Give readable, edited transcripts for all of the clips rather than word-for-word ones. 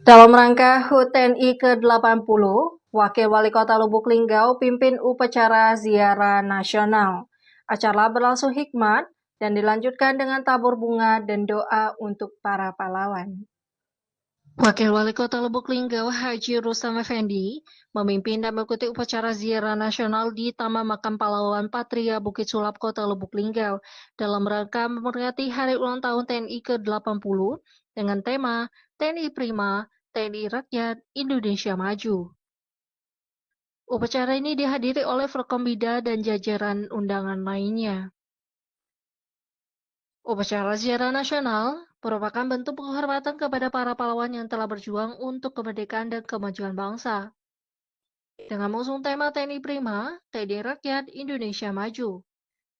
Dalam rangka HUT TNI ke-80, Wakil Wali Kota Lubuk Linggau pimpin upacara ziarah nasional. Acara berlangsung hikmat dan dilanjutkan dengan tabur bunga dan doa untuk para pahlawan. Wakil Wali Kota Lubuk Linggau Haji Rustam Effendi memimpin dan mengikuti upacara ziarah nasional di Taman Makam Pahlawan Patria Bukit Sulap Kota Lubuk Linggau dalam rangka memperingati Hari Ulang Tahun TNI ke-80 dengan tema TNI Prima, TNI Rakyat, Indonesia Maju. Upacara ini dihadiri oleh Forkombida dan jajaran undangan lainnya. Upacara ziarah nasional merupakan bentuk penghormatan kepada para pahlawan yang telah berjuang untuk kemerdekaan dan kemajuan bangsa. Dengan mengusung tema TNI Prima, TNI Rakyat, Indonesia Maju.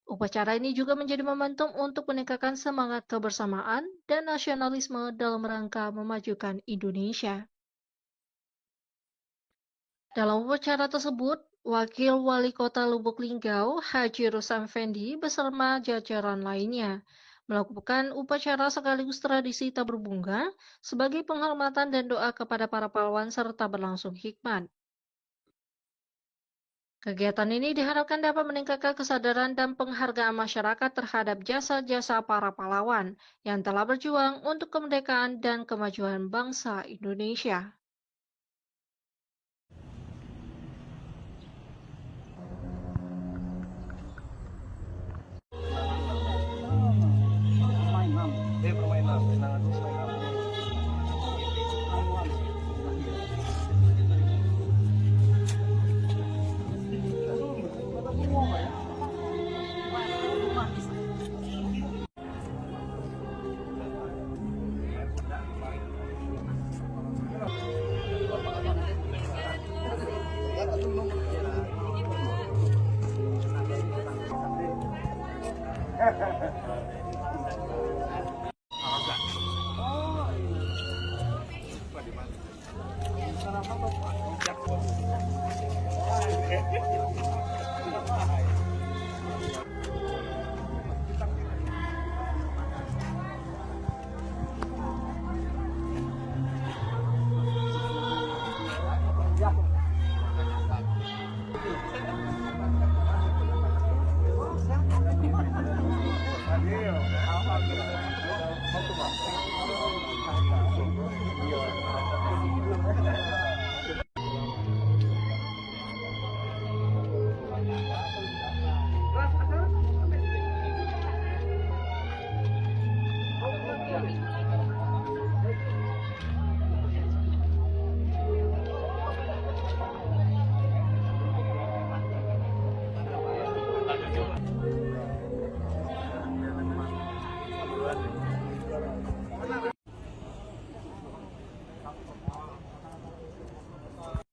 Upacara ini juga menjadi momentum untuk meningkatkan semangat kebersamaan dan nasionalisme dalam rangka memajukan Indonesia. Dalam upacara tersebut, Wakil Wali Kota Lubuk Linggau, Haji Rustam Effendi beserta jajaran lainnya melakukan upacara sekaligus tradisi tabur bunga sebagai penghormatan dan doa kepada para pahlawan serta berlangsung hikmat. Kegiatan ini diharapkan dapat meningkatkan kesadaran dan penghargaan masyarakat terhadap jasa-jasa para pahlawan yang telah berjuang untuk kemerdekaan dan kemajuan bangsa Indonesia.